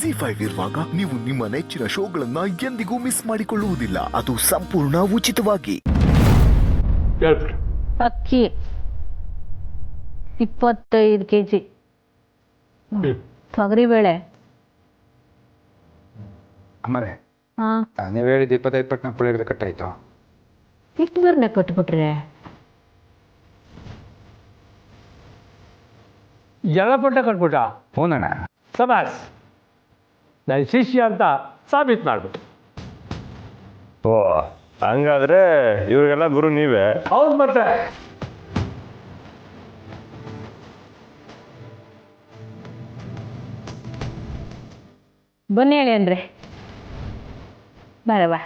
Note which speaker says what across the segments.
Speaker 1: ಜಿ5 ಇರುವಾಗ ನೀವು ನಿಮ್ಮ ನೆಚ್ಚಿನ ಶೋಗಳನ್ನ ಎಂದಿಗೂ ಮಿಸ್ ಮಾಡಿಕೊಳ್ಳುವುದಿಲ್ಲ. ಅದು ಸಂಪೂರ್ಣ ಉಚಿತವಾಗಿ.
Speaker 2: ಅಕ್ಕಿ 25 kg, ತೊಗರಿಬೇಳೆ.
Speaker 3: ಅಮ್ಮರೇ,
Speaker 2: ಹಾಂ,
Speaker 3: ನೀವು ಹೇಳಿದ 25 ಪಟ್ನ ಪುಳಿಯೋಗರೆ ಕಟ್ಟಾಯ್ತು.
Speaker 2: ಇಷ್ಟು ಬೇರೆ ಕಟ್ಬಿಟ್ರೆ
Speaker 4: ಎಲ್ಲ ಪಟ್ಟ ಕಟ್ಬಿಟ್ಟ.
Speaker 3: ಹೂನಣ್ಣ.
Speaker 4: ಸಮಾಸ್ ನನ್ನ ಶಿಷ್ಯ ಅಂತ ಸಾಬೀತು ಮಾಡ್ಬಿಟ್ಟು.
Speaker 5: ಓ ಹಂಗಾದ್ರೆ ಇವ್ರಿಗೆಲ್ಲ ಗುರು ನೀವೇ?
Speaker 4: ಹೌದು ಮತ್ತೆ.
Speaker 2: ಬನ್ನಿ ಹೇಳಿ ಅಂದರೆ ಬರವಾ.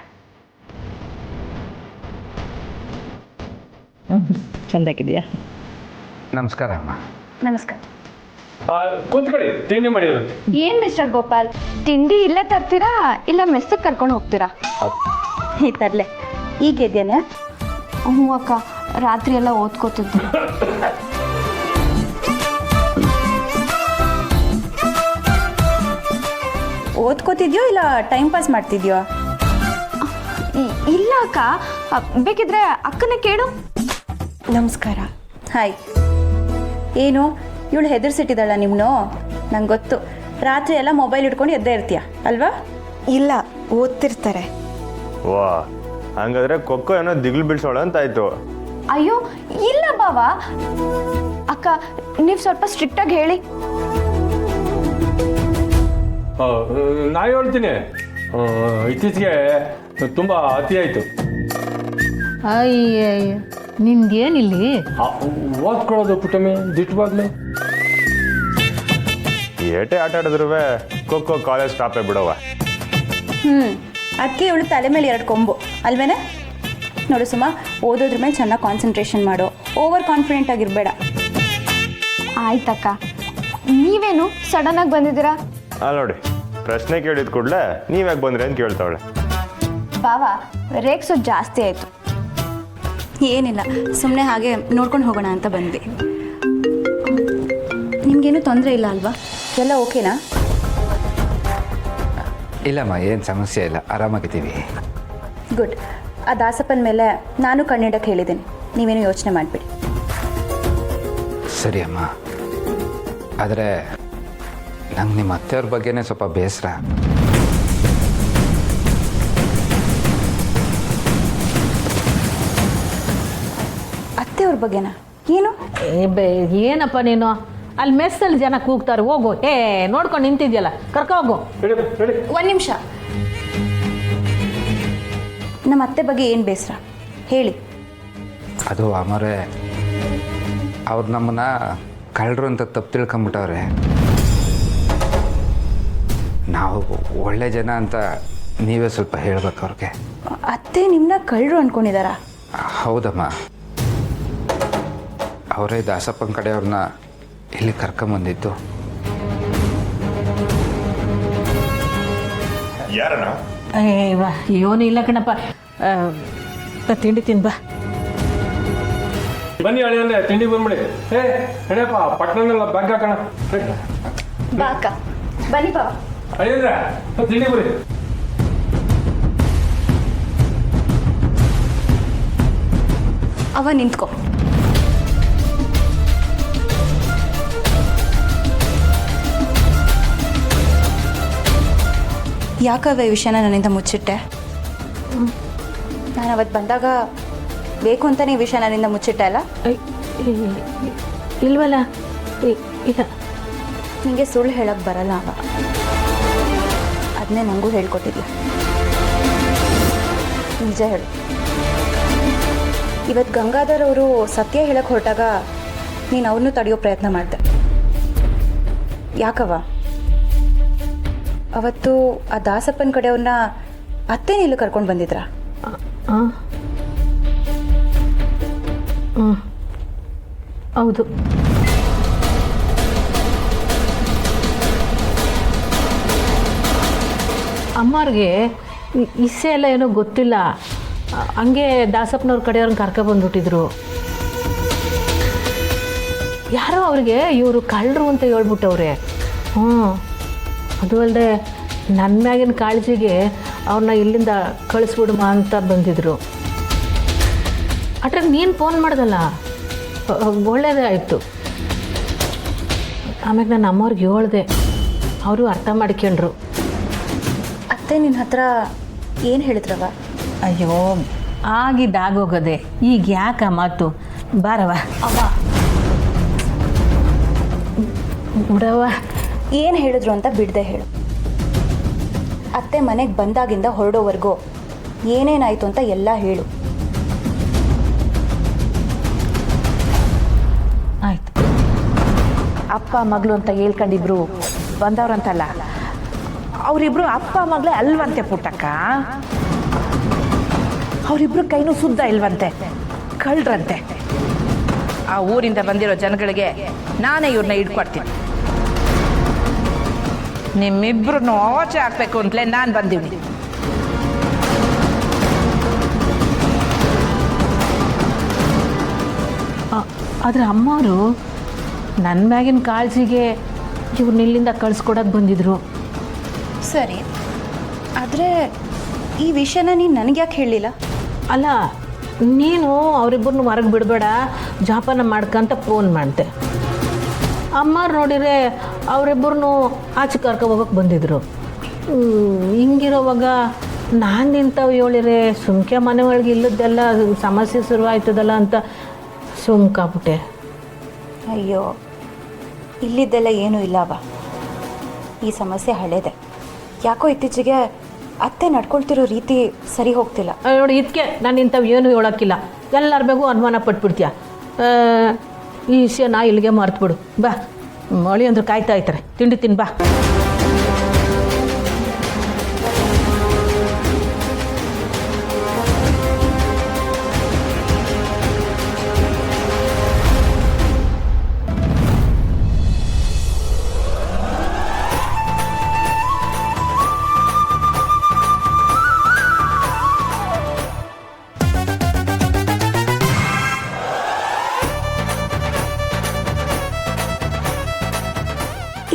Speaker 2: ಚಂದಾಗಿದೆಯಾ?
Speaker 3: ನಮಸ್ಕಾರ ಅಮ್ಮ.
Speaker 6: ನಮಸ್ಕಾರ.
Speaker 4: ಕುಂತ್ಕೊಳ್ಳಿ, ತಿಂಡಿ ಮಾಡಿದ್ರು.
Speaker 6: ಏನ್ ಮಿಸ್ಟರ್ ಗೋಪಾಲ್, ತಿಂಡಿ ಇಲ್ಲೇ ತರ್ತೀರಾ ಇಲ್ಲ ಮೆಸ್ಸಿಗೆ ಕರ್ಕೊಂಡು ಹೋಗ್ತೀರಾ? ಈ ತರ್ಲೆ. ಈಗ ಇದ್ದೇನೆ. ಹ್ಞೂ ಅಕ್ಕ, ರಾತ್ರಿ ಎಲ್ಲ ಓದ್ಕೋತಿದ್ದೆ. ಓದ್ಕೋತಿದ್ಯೋ ಇಲ್ಲ ಟೈಮ್ ಪಾಸ್ ಮಾಡ್ತಿದ್ಯೋ? ಇಲ್ಲ ಅಕ್ಕ, ಬೇಕಿದ್ರೆ ಅಕ್ಕನ ಕೇಳು. ನಮಸ್ಕಾರ. ಹಾಯ್. ಏನು ಇವಳು ಹೆದರ್ಸಿಟ್ಟಿದ್ದಾಳ ನಿಮ್ಮನ್ನು? ನಂಗೆ ಗೊತ್ತು, ರಾತ್ರಿ ಎಲ್ಲ ಮೊಬೈಲ್ ಇಟ್ಕೊಂಡು ಎದ್ದೇ ಇರ್ತೀಯ ಅಲ್ವಾ?
Speaker 7: ಇಲ್ಲ, ಓದ್ತಿರ್ತಾರೆ.
Speaker 5: ವಾ ಹಂಗಾದ್ರೆ ಕೊಕ್ಕೋ ಏನೋ ದಿಗ್ಲು ಬೀಳ್ಸೋಳ ಅಂತ ಆಯ್ತು.
Speaker 6: ಅಯ್ಯೋ ಇಲ್ಲ ಬಾವ. ಅಕ್ಕ ನೀವು ಸ್ವಲ್ಪ ಸ್ಟ್ರಿಕ್ಟಾಗಿ ಹೇಳಿ.
Speaker 4: ನಾ ಹೇಳ್ತೀನಿ, ಇತ್ತೀಚೆಗೆ ತುಂಬ ಅತಿ ಆಯಿತು.
Speaker 2: ಅಯ್ಯಯ್ಯ, ನಿಮ್ಗೇನಿಲ್ಲಿ?
Speaker 4: ಓದ್ಕೊಳ್ಳೋದು ಪುಟ್ಟಮ್ಮಿ ದಿಟ್ಟವಾಗ್ಲು.
Speaker 5: ಏಟೆ ಆಟ ಆಡಿದ್ರು ಖೋಖೋ ಕಾಲೇಜ್ ಸ್ಟಾಪೇ ಬಿಡವ.
Speaker 6: ಅದಕ್ಕೆ ಇವಳು ತಲೆ ಮೇಲೆ 2 ಕೊಂಬು ಅಲ್ವೇನೆ? ನೋಡು ಸುಮ್ಮ, ಓದೋದ್ರ ಮೇಲೆ ಚೆನ್ನಾಗಿ ಕಾನ್ಸಂಟ್ರೇಷನ್ ಮಾಡು, ಓವರ್ ಕಾನ್ಫಿಡೆಂಟ್ ಆಗಿರಬೇಡ. ಆಯ್ತಕ್ಕ. ನೀವೇನು ಸಡನ್ನಾಗಿ ಬಂದಿದ್ದೀರಾ?
Speaker 5: ಅಲ್ಲಿ ನೋಡಿ, ಪ್ರಶ್ನೆ ಕೇಳಿದ ಕೂಡಲೇ ನೀವ್ಯಾಕೆ ಬಂದ್ರಿ ಅಂತ ಕೇಳ್ತಾವಳೆ.
Speaker 6: ಬಾವ, ರೇಕ್ಸೋದು ಜಾಸ್ತಿ ಆಯಿತು. ಏನಿಲ್ಲ, ಸುಮ್ಮನೆ ಹಾಗೆ ನೋಡ್ಕೊಂಡು ಹೋಗೋಣ ಅಂತ ಬಂದ್ವಿ. ನಿಮಗೇನು ತೊಂದರೆ ಇಲ್ಲ ಅಲ್ವಾ? ಎಲ್ಲ ಓಕೆನಾ?
Speaker 3: ಇಲ್ಲಮ್ಮ, ಏನು ಸಮಸ್ಯೆ ಇಲ್ಲ, ಆರಾಮಾಗಿದ್ದೀವಿ.
Speaker 6: ಗುಡ್. ಆ ದಾಸಪ್ಪನ ಮೇಲೆ ನಾನು ಕಣ್ಣಿಡಕ್ಕೆ ಹೇಳಿದ್ದೀನಿ, ನೀವೇನು ಯೋಚನೆ ಮಾಡಿಬಿಡಿ.
Speaker 3: ಸರಿ ಅಮ್ಮ. ಆದರೆ ನಂಗೆ ನಿಮ್ಮ ಅತ್ತೆಯವ್ರ ಬಗ್ಗೆನೇ ಸ್ವಲ್ಪ ಬೇಸರ.
Speaker 6: ಅತ್ತೆಯವ್ರ ಬಗ್ಗೆನಾ? ಏನು?
Speaker 2: ಏನಪ್ಪ ನೀನು? ಅಲ್ಲಿ ಮೆಸ್ಸಲ್ಲಿ ಜನ ಕೂಗ್ತಾರೆ, ಹೋಗು. ನೋಡ್ಕೊಂಡು ನಿಂತಿದ್ಯಲ್ಲ, ಕರ್ಕೊ ಹೋಗು.
Speaker 6: ಒಂದು ನಿಮಿಷ. ನಮ್ಮ ಅತ್ತೆ ಬಗ್ಗೆ ಏನು ಬೇಸರ ಹೇಳಿ.
Speaker 3: ಅದು ಅಮ್ಮರೇ, ಅವ್ರು ನಮ್ಮನ್ನ ಕಳ್ಳರು ಅಂತ ತಪ್ಪು ತಿಳ್ಕೊಂಬಿಟ್ಟವ್ರೆ. ನಾವು ಒಳ್ಳೆ ಜನ ಅಂತ ನೀವೇ ಸ್ವಲ್ಪ ಹೇಳ್ಬೇಕು ಅವ್ರಿಗೆ.
Speaker 6: ಅತ್ತೆ ನಿಮ್ಮನ್ನ ಕಳ್ಳರು ಅಂದ್ಕೊಂಡಿದ್ದಾರಾ?
Speaker 3: ಹೌದಮ್ಮ, ಅವರೇ ದಾಸಪ್ಪನ ಕಡೆಯವ್ರನ್ನ ಇಲ್ಲಿ ಕರ್ಕೊಂಬಂದಿದ್ದು.
Speaker 5: ಯಾರಣ್ಣ?
Speaker 2: ಏನು ಇಲ್ಲ ಕಣಪ್ಪ, ತಿಂಡಿ ತಿನ್ಬಾ.
Speaker 4: ಬನ್ನಿ ಅಳಿಯಲ್ಲೇ ತಿಂಡಿ ಬಂದ್ಬಿಡಿ. ನಡೆಯಪ್ಪ, ಪಟ್ಟಣನೆಲ್ಲ ಬ್ಯಾಗ್ ಹಾಕೋಣ.
Speaker 6: ಬಾ ಅಕ್ಕ, ಬನ್ನಿ ಬಾ.
Speaker 4: ಅಳಿಯಂದ್ರೆ ತಿಂಡಿ ಬರಿ.
Speaker 6: ಅವ ನಿಂತ್ಕೊ. ಯಾಕವ ಈ ವಿಷಯನ ನನ್ನಿಂದ ಮುಚ್ಚಿಟ್ಟೆ? ನಾನು ಅವತ್ತು ಬಂದಾಗ ಬೇಕು ಅಂತಾನೆ ಈ ವಿಷಯ ನನ್ನಿಂದ ಮುಚ್ಚಿಟ್ಟೆ ಅಲ್ಲ?
Speaker 2: ಇಲ್ವಲ್ಲ, ಇಲ್ಲ.
Speaker 6: ನಿಮಗೆ ಸುಳ್ಳು ಹೇಳಕ್ಕೆ ಬರಲ್ಲ ಅವ, ಅದನ್ನೇ ನನಗೂ ಹೇಳ್ಕೊಟ್ಟಿದ್ಲ. ನಿಜ ಹೇಳು. ಇವತ್ತು ಗಂಗಾಧರ್ ಅವರು ಸತ್ಯ ಹೇಳಕ್ಕೆ ಹೊರಟಾಗ ನೀನು ಅವ್ರನ್ನೂ ತಡೆಯೋ ಪ್ರಯತ್ನ ಮಾಡಿದೆ. ಯಾಕವ? ಅವತ್ತು ಆ ದಾಸಪ್ಪನ ಕಡೆಯವ್ರನ್ನ ಅತ್ತೆ ನೀಲು ಕರ್ಕೊಂಡು ಬಂದಿದ್ರಾ?
Speaker 2: ಹೌದು. ಅಮ್ಮವ್ರಿಗೆ ಇಸ್ಸೆ ಎಲ್ಲ ಏನೋ ಗೊತ್ತಿಲ್ಲ, ಹಂಗೆ ದಾಸಪ್ಪನವ್ರ ಕಡೆಯವ್ರನ್ನ ಕರ್ಕೊಬಂದ್ಬಿಟ್ಟಿದ್ರು. ಯಾರೋ ಅವ್ರಿಗೆ ಇವರು ಕಳ್ಳರು ಅಂತ ಹೇಳ್ಬಿಟ್ಟವ್ರೆ. ಅದು ಅಲ್ಲದೆ ನನ್ನ ಮ್ಯಾಗಿನ ಕಾಳಜಿಗೆ ಅವ್ರನ್ನ ಇಲ್ಲಿಂದ ಕಳಿಸ್ಬಿಡುಮ ಅಂತ ಬಂದಿದ್ರು. ಅಟ್ರಾಗ ನೀನು ಫೋನ್ ಮಾಡ್ದಲ್ಲ, ಒಳ್ಳೇದೇ ಆಯಿತು. ಆಮ್ಯಾಗ ನಾನು ಅಮ್ಮವ್ರಿಗೆ ಹೇಳ್ದೆ, ಅವರು ಅರ್ಥ ಮಾಡ್ಕೊಂಡ್ರು.
Speaker 6: ಅತ್ತೆ ನಿನ್ನ ಹತ್ರ ಏನು ಹೇಳಿದ್ರವ?
Speaker 2: ಅಯ್ಯೋ ಆಗಿದ್ದಾಗೋಗದೆ, ಈಗ ಯಾಕ ಮಾತು, ಬಾರವ
Speaker 6: ಅವ್ವ
Speaker 2: ಬಿಡವ.
Speaker 6: ಏನು ಹೇಳಿದ್ರು ಅಂತ ಬಿಡದೆ ಹೇಳು. ಅತ್ತೆ ಮನೆಗೆ ಬಂದಾಗಿಂದ ಹೊರಡೋವರೆಗೂ ಏನೇನಾಯಿತು ಅಂತ ಎಲ್ಲ ಹೇಳು.
Speaker 2: ಆಯ್ತು.
Speaker 8: ಅಪ್ಪ ಮಗಳು ಅಂತ ಹೇಳ್ಕೊಂಡಿಬ್ರು ಬಂದವ್ರಂತಲ್ಲ, ಅವರಿಬ್ರು ಅಪ್ಪ ಮಗಳೇ ಅಲ್ವಂತೆ ಪುಟ್ಟಕ್ಕ. ಅವರಿಬ್ರು ಕೈನೂ ಶುದ್ಧ ಇಲ್ವಂತೆ, ಕಳ್ರಂತೆ. ಆ ಊರಿಂದ ಬಂದಿರೋ ಜನಗಳಿಗೆ ನಾನೇ ಇವ್ರನ್ನ ಹಿಡ್ಕೊಡ್ತೀನಿ. ನಿಮ್ಮಿಬ್ರು ಆಚೆ ಹಾಕ್ಬೇಕು ಅಂತಲೇ ನಾನು ಬಂದೀನಿ.
Speaker 2: ಆದರೆ ಅಮ್ಮವರು ನನ್ನ ಮ್ಯಾಗಿನ ಕಾಳಜಿಗೆ ಇವ್ರನ್ನ ಇಲ್ಲಿಂದ ಕಳಿಸ್ಕೊಡಕ್ಕೆ ಬಂದಿದ್ರು.
Speaker 6: ಸರಿ, ಆದರೆ ಈ ವಿಷಯನ ನೀನು ನನಗೆ ಯಾಕೆ ಹೇಳಲಿಲ್ಲ?
Speaker 2: ಅಲ್ಲ, ನೀನು ಅವರಿಬ್ಬರನ್ನು ಹೊರಗೆ ಬಿಡಬೇಡ, ಜಾಪಾನ ಮಾಡ್ಕಂತ ಫೋನ್ ಮಾಡಿದೆ. ಅಮ್ಮವ್ರು ನೋಡಿದರೆ ಅವರಿಬ್ಬರನ್ನು ಆಚೆ ಕರ್ಕೊ ಹೋಗೋಕೆ ಬಂದಿದ್ರು. ಹಿಂಗಿರೋವಾಗ ನಾನು ನಿಂತವು ಹೇಳಿರೆ ಸುಮ್ಕೆ ಮನೆ ಒಳಗೆ ಇಲ್ಲದ್ದೆಲ್ಲ ಸಮಸ್ಯೆ ಶುರುವಾಯ್ತದಲ್ಲ ಅಂತ ಸುಮ್ಕಾಗ್ಬಿಟ್ಟೆ.
Speaker 6: ಅಯ್ಯೋ, ಇಲ್ಲಿದ್ದೆಲ್ಲ ಏನೂ ಇಲ್ಲವ. ಈ ಸಮಸ್ಯೆ ಹಳೇದೆ. ಯಾಕೋ ಇತ್ತೀಚೆಗೆ ಅತ್ತೆ ನಡ್ಕೊಳ್ತಿರೋ ರೀತಿ ಸರಿ ಹೋಗ್ತಿಲ್ಲ.
Speaker 2: ನೋಡಿ, ಇದಕ್ಕೆ ನಾನು ಇಂಥವು ಏನೂ ಹೇಳೋಕ್ಕಿಲ್ಲ. ಎಲ್ಲರ ಬೇಗೂ ಅನುಮಾನ ಪಟ್ಬಿಡ್ತೀಯ. ಈ ವಿಷಯ ನಾ ಇಲ್ಲಿಗೆ ಮರ್ತುಬಿಡು. ಬಾ, ಮಳಿ ಅಂದ್ರೆ ಕಾಯ್ತಾ ಇರ್ತಾರೆ, ತಿಂಡಿ ತಿನ್ ಬಾ.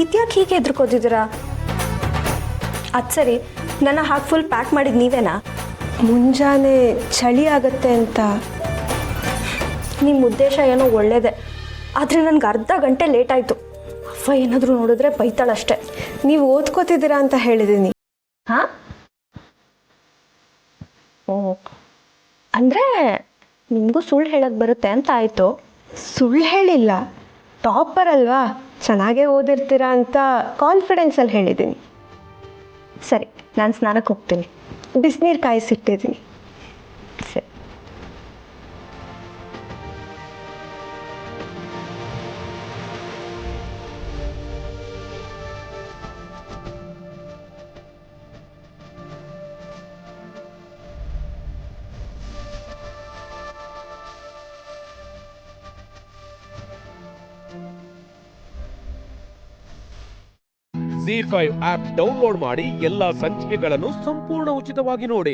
Speaker 7: ಇದ್ಯಾಕೆ ಹೀಗೆ ಎದ್ರುಕೋತಿದ್ದೀರಾ? ಅದು ಸರಿ, ನನ್ನ ಹಾಗೆ ಫುಲ್ ಪ್ಯಾಕ್ ಮಾಡಿದ್ದು ನೀವೇನಾ? ಮುಂಜಾನೆ ಚಳಿ ಆಗತ್ತೆ ಅಂತ. ನಿಮ್ಮ ಉದ್ದೇಶ ಏನೋ ಒಳ್ಳೇದೆ, ಆದರೆ ನನಗೆ ಅರ್ಧ ಗಂಟೆ ಲೇಟ್ ಆಯಿತು. ಅವ್ವ ಏನಾದರೂ ನೋಡಿದ್ರೆ ಬೈತಾಳಷ್ಟೆ. ನೀವು ಓದ್ಕೋತಿದ್ದೀರಾ ಅಂತ ಹೇಳಿದ್ದೀನಿ. ಹಾಂ, ಓ, ಅಂದರೆ ನಿಮಗೂ ಸುಳ್ಳು ಹೇಳೋಕ್ಕೆ ಬರುತ್ತೆ ಅಂತ ಆಯಿತು. ಸುಳ್ಳು ಹೇಳಿಲ್ಲ, ಟಾಪರ್ ಅಲ್ವಾ, ಚೆನ್ನಾಗೇ ಓದಿರ್ತೀರಾ ಅಂತ ಕಾನ್ಫಿಡೆನ್ಸಲ್ಲಿ ಹೇಳಿದ್ದೀನಿ. ಸರಿ, ನಾನು ಸ್ನಾನಕ್ಕೆ ಹೋಗ್ತೀನಿ. ಬಿಸಿನೀರು ಕಾಯಿಸಿಟ್ಟಿದ್ದೀನಿ. ಸರಿ.
Speaker 9: Z5 ಆಪ್ ಡೌನ್ಲೋಡ್ ಮಾಡಿ ಎಲ್ಲಾ ಸಂಚಿಕೆಗಳನ್ನು ಸಂಪೂರ್ಣ ಉಚಿತವಾಗಿ ನೋಡಿ.